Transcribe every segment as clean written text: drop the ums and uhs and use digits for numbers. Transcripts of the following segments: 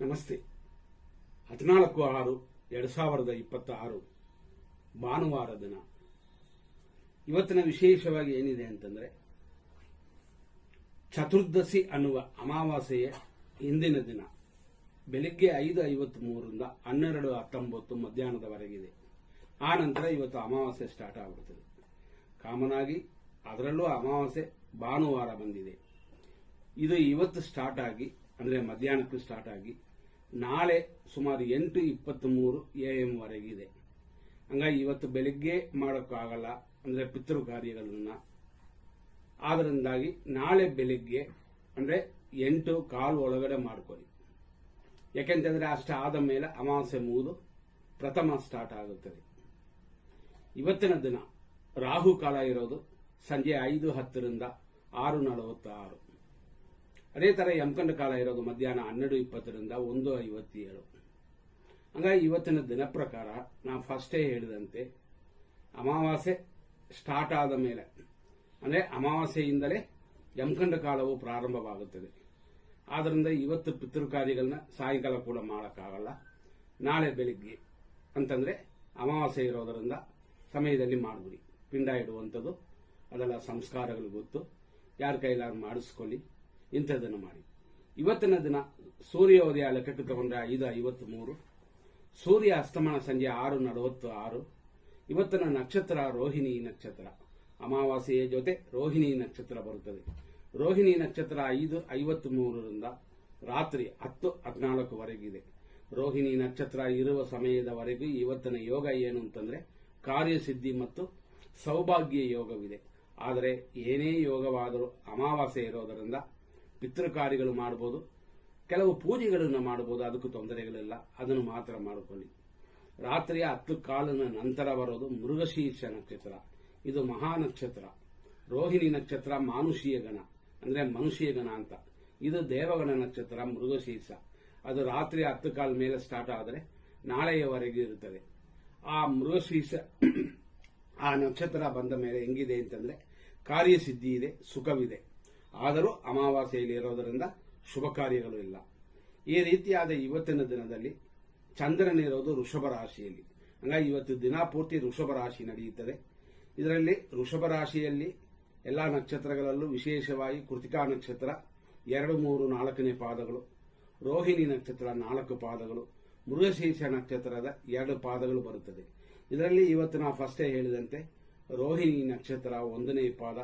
ನಮಸ್ತೆ. 14/6/2026 ಭಾನುವಾರ ದಿನ. ಇವತ್ತಿನ ವಿಶೇಷವಾಗಿ ಏನಿದೆ ಅಂತಂದ್ರೆ, ಚತುರ್ದಶಿ ಅನ್ನುವ ಅಮಾವಾಸ್ಯೆಯ ಹಿಂದಿನ ದಿನ ಬೆಳಿಗ್ಗೆ 5:53ರಿಂದ 12:19 ಮಧ್ಯಾಹ್ನದವರೆಗಿದೆ. ಆ ನಂತರ ಇವತ್ತು ಅಮಾವಾಸ್ಯೆ ಸ್ಟಾರ್ಟ್ ಆಗಿಬಿಡ್ತದೆ. ಕಾಮನ್ ಆಗಿ ಅದರಲ್ಲೂ ಅಮಾವಾಸ್ಯೆ ಭಾನುವಾರ ಬಂದಿದೆ. ಇದು ಇವತ್ತು ಸ್ಟಾರ್ಟ್ ಆಗಿ ಅಂದ್ರೆ ಮಧ್ಯಾಹ್ನಕ್ಕೂ ಸ್ಟಾರ್ಟ್ ಆಗಿ ನಾಳೆ ಸುಮಾರು 8:23 AM ವರೆಗಿದೆ. ಹಂಗಾಗಿ ಇವತ್ತು ಬೆಳಿಗ್ಗೆ ಮಾಡೋಕ್ಕಾಗಲ್ಲ, ಅಂದ್ರೆ ಪಿತೃ ಕಾರ್ಯಗಳನ್ನ. ಆದ್ದರಿಂದಾಗಿ ನಾಳೆ ಬೆಳಿಗ್ಗೆ ಅಂದ್ರೆ 8:15 ಒಳಗಡೆ ಮಾಡ್ಕೊಳ್ಳಿ. ಯಾಕೆಂತಂದ್ರೆ ಅಷ್ಟ ಆದ ಮೇಲೆ ಅಮಾವಾಸ್ಯೆ ಮುಗಿದು ಪ್ರಥಮ ಸ್ಟಾರ್ಟ್ ಆಗುತ್ತದೆ. ಇವತ್ತಿನ ದಿನ ರಾಹುಕಾಲ ಇರೋದು ಸಂಜೆ 5:10ರಿಂದ 6:46. ಅದೇ ತರ ಯಮಕಂಡ ಕಾಲ ಇರೋದು ಮಧ್ಯಾಹ್ನ 12:20ರಿಂದ 1:57. ಹಂಗಾಗಿ ಇವತ್ತಿನ ದಿನ ಪ್ರಕಾರ ನಾವು ಫಸ್ಟೇ ಹೇಳಿದಂತೆ ಅಮಾವಾಸ್ಯೆ ಸ್ಟಾರ್ಟ್ ಆದ ಮೇಲೆ ಅಂದ್ರೆ ಅಮಾವಾಸ್ಯೆಯಿಂದಲೇ ಯಮಕಂಡ ಕಾಲವು ಪ್ರಾರಂಭವಾಗುತ್ತದೆ. ಆದ್ದರಿಂದ ಇವತ್ತು ಪಿತೃ ಕಾರ್ಯಗಳನ್ನ ಸಾಯಂಕಾಲ ಕೂಡ ಮಾಡೋಕ್ಕಾಗಲ್ಲ. ನಾಳೆ ಬೆಳಿಗ್ಗೆ ಅಂತಂದ್ರೆ ಅಮಾವಾಸ್ಯೆ ಇರೋದರಿಂದ ಸಮಯದಲ್ಲಿ ಮಾಡಿಬಿಡಿ. ಪಿಂಡ ಇಡುವಂಥದ್ದು ಅದೆಲ್ಲ ಸಂಸ್ಕಾರಗಳು ಗೊತ್ತು, ಯಾರ ಕೈಲಾದ್ರು ಮಾಡಿಸ್ಕೊಳ್ಳಿ, ಇಂಥದನ್ನು ಮಾಡಿ. ಇವತ್ತಿನ ದಿನ ಸೂರ್ಯೋದಯ ಲೆಕ್ಕಕ್ಕೆ ತಗೊಂಡ್ರೆ 5:53, ಸೂರ್ಯ ಅಸ್ತಮಾನ ಸಂಜೆ 6:46. ಇವತ್ತಿನ ನಕ್ಷತ್ರ ರೋಹಿಣಿ ನಕ್ಷತ್ರ. ಅಮಾವಾಸ್ಯೆಯ ಜೊತೆ ರೋಹಿಣಿ ನಕ್ಷತ್ರ ಬರುತ್ತದೆ. ರೋಹಿಣಿ ನಕ್ಷತ್ರ 5:53ರಿಂದ ರಾತ್ರಿ 10:14ವರೆಗಿದೆ. ರೋಹಿಣಿ ನಕ್ಷತ್ರ ಇರುವ ಸಮಯದವರೆಗೂ ಇವತ್ತಿನ ಯೋಗ ಏನು ಅಂತಂದ್ರೆ ಕಾರ್ಯಸಿದ್ಧಿ ಮತ್ತು ಸೌಭಾಗ್ಯ ಯೋಗವಿದೆ. ಆದರೆ ಏನೇ ಯೋಗವಾದರೂ ಅಮಾವಾಸ್ಯೆ ಇರೋದರಿಂದ ಪಿತೃ ಕಾರ್ಯಗಳು ಮಾಡಬಹುದು, ಕೆಲವು ಪೂಜೆಗಳನ್ನು ಮಾಡಬಹುದು, ಅದಕ್ಕೂ ತೊಂದರೆಗಳಿಲ್ಲ. ಅದನ್ನು ಮಾತ್ರ ಮಾಡಿಕೊಳ್ಳಿ. ರಾತ್ರಿಯ 10:15 ನಂತರ ಬರೋದು ಮೃಗಶೀರ್ಷ ನಕ್ಷತ್ರ. ಇದು ಮಹಾ ನಕ್ಷತ್ರ. ರೋಹಿಣಿ ನಕ್ಷತ್ರ ಮಾನುಷೀಯ ಗಣ ಅಂದ್ರೆ ಮನುಷ್ಯ ಗಣ ಅಂತ. ಇದು ದೇವಗಣ ನಕ್ಷತ್ರ ಮೃಗಶೀರ್ಷ. ಅದು ರಾತ್ರಿ 10:15 ಮೇಲೆ ಸ್ಟಾರ್ಟ್ ಆದರೆ ನಾಳೆಯವರೆಗೂ ಇರುತ್ತದೆ. ಆ ಮೃಗಶೀರ್ಷ ಆ ನಕ್ಷತ್ರ ಬಂದ ಮೇಲೆ ಹೆಂಗಿದೆ ಅಂತಂದ್ರೆ ಕಾರ್ಯಸಿದ್ಧಿ ಇದೆ, ಸುಖವಿದೆ. ಆದರೂ ಅಮಾವಾಸ್ಯೆಯಲ್ಲಿ ಇರೋದರಿಂದ ಶುಭ ಕಾರ್ಯಗಳು ಇಲ್ಲ. ಈ ರೀತಿಯಾದ ಇವತ್ತಿನ ದಿನದಲ್ಲಿ ಚಂದ್ರನಿರೋದು ವೃಷಭ ರಾಶಿಯಲ್ಲಿ. ಹಂಗಾಗಿ ಇವತ್ತು ದಿನ ಪೂರ್ತಿ ವೃಷಭ ರಾಶಿ ನಡೆಯುತ್ತದೆ. ಇದರಲ್ಲಿ ವೃಷಭ ರಾಶಿಯಲ್ಲಿ ಎಲ್ಲಾ ನಕ್ಷತ್ರಗಳಲ್ಲೂ ವಿಶೇಷವಾಗಿ ಕೃತಿಕಾ ನಕ್ಷತ್ರ 2, 3, 4ನೇ ಪಾದಗಳು, ರೋಹಿಣಿ ನಕ್ಷತ್ರ 4 ಪಾದಗಳು, ಮೃಗಶೀರ್ಷ ನಕ್ಷತ್ರದ 2 ಪಾದಗಳು ಬರುತ್ತದೆ. ಇದರಲ್ಲಿ ಇವತ್ತು ನಾವು ಫಸ್ಟೇ ಹೇಳಿದಂತೆ ರೋಹಿಣಿ ನಕ್ಷತ್ರ 1ನೇ ಪಾದ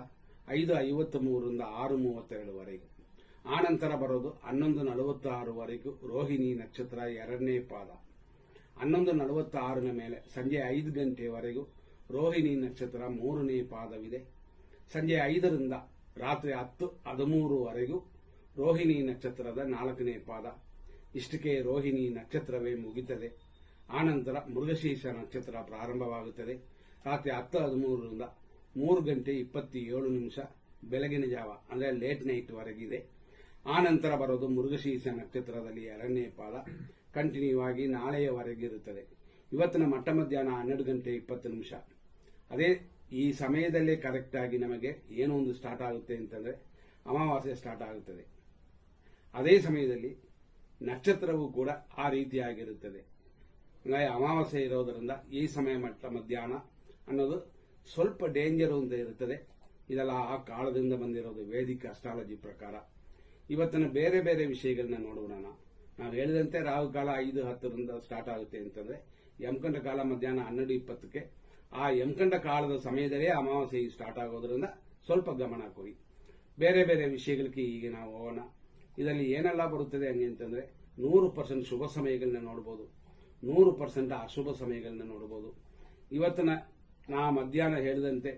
5:53ರಿಂದ 6:32ವರೆಗೂ. ಆ ನಂತರ ಬರೋದು 11:46ವರೆಗೂ ರೋಹಿಣಿ ನಕ್ಷತ್ರ 2ನೇ ಪಾದ. 11:46ನ ಮೇಲೆ ಸಂಜೆ 5 ಗಂಟೆವರೆಗೂ ರೋಹಿಣಿ ನಕ್ಷತ್ರ 3ನೇ ಪಾದವಿದೆ. ಸಂಜೆ 5ರಿಂದ ರಾತ್ರಿ 10:13ವರೆಗೂ ರೋಹಿಣಿ ನಕ್ಷತ್ರದ 4ನೇ ಪಾದ. ಇಷ್ಟಕ್ಕೆ ರೋಹಿಣಿ ನಕ್ಷತ್ರವೇ ಮುಗಿತದೆ. ಆನಂತರ ಮೃಗಶೀರ್ಷ ನಕ್ಷತ್ರ ಪ್ರಾರಂಭವಾಗುತ್ತದೆ. ರಾತ್ರಿ 10:13ರಿಂದ 3:27 ಬೆಳಗಿನ ಜಾವ ಅಂದ್ರೆ ಲೇಟ್ ನೈಟ್ ವರೆಗಿದೆ. ಆ ನಂತರ ಬರೋದು ಮೃಗಶೀರ್ಷ ನಕ್ಷತ್ರದಲ್ಲಿ 2ನೇ ಪಾದ. ಕಂಟಿನ್ಯೂ ಆಗಿ ನಾಳೆಯವರೆಗಿರುತ್ತದೆ. ಇವತ್ತಿನ ಮಟ್ಟ ಮಧ್ಯಾಹ್ನ 12:20. ಅದೇ ಈ ಸಮಯದಲ್ಲೇ ಕರೆಕ್ಟ್ ಆಗಿ ನಮಗೆ ಏನೋ ಒಂದು ಸ್ಟಾರ್ಟ್ ಆಗುತ್ತೆ ಅಂತಂದ್ರೆ ಅಮಾವಾಸ್ಯೆ ಸ್ಟಾರ್ಟ್ ಆಗುತ್ತದೆ. ಅದೇ ಸಮಯದಲ್ಲಿ ನಕ್ಷತ್ರವೂ ಕೂಡ ಆ ರೀತಿಯಾಗಿರುತ್ತದೆ. ಹಂಗಾಗಿ ಅಮಾವಾಸ್ಯೆ ಇರೋದರಿಂದ ಈ ಸಮಯ ಮಟ್ಟ ಮಧ್ಯಾಹ್ನ ಅನ್ನೋದು ಸ್ವಲ್ಪ ಡೇಂಜರ್ ಅಂತ ಇರುತ್ತದೆ. ಇದೆಲ್ಲ ಆ ಕಾಲದಿಂದ ಬಂದಿರೋದು ವೇದಿಕ ಅಸ್ಟ್ರಾಲಜಿ ಪ್ರಕಾರ. ಇವತ್ತಿನ ಬೇರೆ ಬೇರೆ ವಿಷಯಗಳನ್ನ ನೋಡೋಣ. ನಾವು ಹೇಳಿದಂತೆ ರಾಹುಕಾಲ 5:10ರಿಂದ ಸ್ಟಾರ್ಟ್ ಆಗುತ್ತೆ ಅಂತಂದ್ರೆ ಯಮಕಂಡ ಕಾಲ ಮಧ್ಯಾಹ್ನ 12:20ಕ್ಕೆ. ಆ ಯಮಕಂಡ ಕಾಲದ ಸಮಯದಲ್ಲೇ ಅಮಾವಾಸ್ಯೆ ಸ್ಟಾರ್ಟ್ ಆಗೋದ್ರಿಂದ ಸ್ವಲ್ಪ ಗಮನ ಕೊಡಿ. ಬೇರೆ ಬೇರೆ ವಿಷಯಗಳಿಗೆ ಈಗ ನಾವು ಹೋಗೋಣ. ಇದರಲ್ಲಿ ಏನೆಲ್ಲ ಬರುತ್ತದೆ ಹಂಗೆ ಅಂತಂದ್ರೆ 100% ಶುಭ ಸಮಯಗಳನ್ನ ನೋಡಬಹುದು, 100% ಅಶುಭ ಸಮಯಗಳನ್ನ ನೋಡಬಹುದು. ಇವತ್ತಿನ ನಾ ಮಧ್ಯಾಹ್ನ ಹೇಳಿದಂತೆ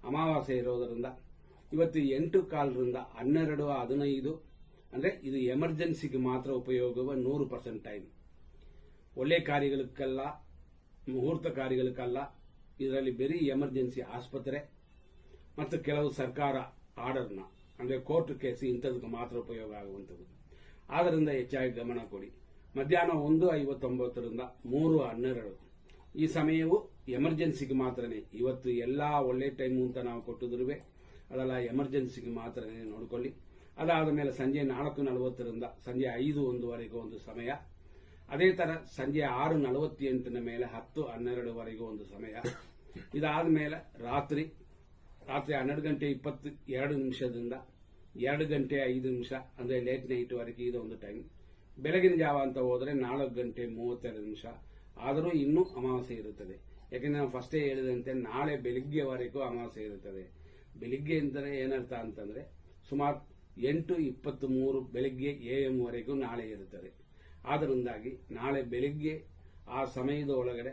ಅಮಾವಾಸ್ಯೆ ಇರೋದರಿಂದ ಇವತ್ತು 8:15ರಿಂದ 12:15 ಅಂದ್ರೆ ಇದು ಎಮರ್ಜೆನ್ಸಿಗೆ ಮಾತ್ರ ಉಪಯೋಗವ 100% ಟೈಮ್. ಒಳ್ಳೆ ಕಾರ್ಯಗಳಕ್ಕೆಲ್ಲ, ಮುಹೂರ್ತ ಕಾರ್ಯಗಳಕ್ಕಲ್ಲ. ಇದರಲ್ಲಿ ಬರೀ ಎಮರ್ಜೆನ್ಸಿ ಆಸ್ಪತ್ರೆ ಮತ್ತು ಕೆಲವು ಸರ್ಕಾರ ಆರ್ಡರ್ನ ಅಂದ್ರೆ ಕೋರ್ಟ್ ಕೇಸ್ ಇಂಥದಕ್ಕೆ ಮಾತ್ರ ಉಪಯೋಗ ಆಗುವಂಥದ್ದು. ಆದ್ದರಿಂದ ಹೆಚ್ಚಾಗಿ ಗಮನ ಕೊಡಿ. ಮಧ್ಯಾಹ್ನ 1:59ರಿಂದ 3:12 ಈ ಸಮಯವು ಎಮರ್ಜೆನ್ಸಿಗೆ ಮಾತ್ರನೇ. ಇವತ್ತು ಎಲ್ಲಾ ಒಳ್ಳೆ ಟೈಮ್ ಅಂತ ನಾವು ಕೊಟ್ಟಿದ್ರುವೆ ಅದೆಲ್ಲ ಎಮರ್ಜೆನ್ಸಿಗೆ ಮಾತ್ರನೇ ನೋಡಿಕೊಳ್ಳಿ. ಅದಾದ ಮೇಲೆ ಸಂಜೆ 4:40ರಿಂದ ಸಂಜೆ 5:01ವರೆಗೂ ಒಂದು ಸಮಯ ಅದೇ ತರ ಸಂಜೆ 6:48 ಮೇಲೆ 10-12ವರೆಗೂ ಒಂದು ಸಮಯ. ಇದಾದ ಮೇಲೆ ರಾತ್ರಿ 12:22 2 ಗಂಟೆ 5 ನಿಮಿಷ ಅಂದ್ರೆ ಲೇಟ್ ನೈಟ್ ವರೆಗೆ ಇದೊಂದು ಟೈಮ್. ಬೆಳಗಿನ ಜಾವ ಅಂತ ಹೋದ್ರೆ 4:32 ಆದರೂ ಇನ್ನೂ ಅಮಾವಾಸ್ಯೆ ಇರುತ್ತದೆ. ಯಾಕಂದ್ರೆ ನಾವು ಫಸ್ಟೇ ಹೇಳಿದಂತೆ ನಾಳೆ ಬೆಳಿಗ್ಗೆವರೆಗೂ ಅಮಾವಾಸ್ಯೆ ಇರುತ್ತದೆ. ಬೆಳಿಗ್ಗೆ ಅಂದರೆ ಏನರ್ಥ ಅಂತಂದ್ರೆ ಸುಮಾರು 8:23 ಬೆಳಿಗ್ಗೆ AM ವರೆಗೂ ನಾಳೆ ಇರುತ್ತದೆ. ಆದ್ದರಿಂದಾಗಿ ನಾಳೆ ಬೆಳಿಗ್ಗೆ ಆ ಸಮಯದ ಒಳಗಡೆ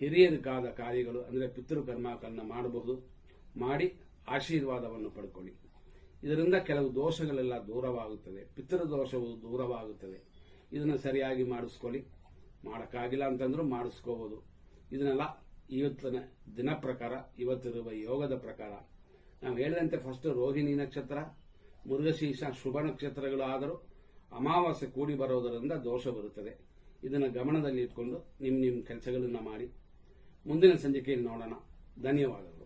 ಹಿರಿಯರಿಗಾದ ಕಾರ್ಯಗಳು ಅಂದ್ರೆ ಪಿತೃಕರ್ಮಗಳನ್ನ ಮಾಡಬಹುದು, ಮಾಡಿ ಆಶೀರ್ವಾದವನ್ನು ಪಡ್ಕೊಳ್ಳಿ. ಇದರಿಂದ ಕೆಲವು ದೋಷಗಳೆಲ್ಲ ದೂರವಾಗುತ್ತದೆ, ಪಿತೃದೋಷವು ದೂರವಾಗುತ್ತದೆ. ಇದನ್ನ ಸರಿಯಾಗಿ ಮಾಡಿಸ್ಕೊಳ್ಳಿ. ಮಾಡಕ್ಕಾಗಿಲ್ಲ ಅಂತಂದ್ರೂ ಮಾಡಿಸ್ಕೋಬಹುದು. ಇದನ್ನೆಲ್ಲ ಇವತ್ತಿನ ದಿನ ಪ್ರಕಾರ, ಇವತ್ತಿರುವ ಯೋಗದ ಪ್ರಕಾರ ನಾವು ಹೇಳಿದಂತೆ ಫಸ್ಟ್ ರೋಹಿಣಿ ನಕ್ಷತ್ರ, ಮೃಗಶೀರ್ಷ ಶುಭ ನಕ್ಷತ್ರಗಳು ಆದರೂ ಅಮಾವಾಸ್ಯೆ ಕೂಡಿ ಬರೋದರಿಂದ ದೋಷ ಬರುತ್ತದೆ. ಇದನ್ನು ಗಮನದಲ್ಲಿ ಇಟ್ಕೊಂಡು ನಿಮ್ಮ ಕೆಲಸಗಳನ್ನ ಮಾಡಿ ಮುಂದಿನ ಸಂಚಿಕೆಯಲ್ಲಿ ನೋಡೋಣ. ಧನ್ಯವಾದಗಳು.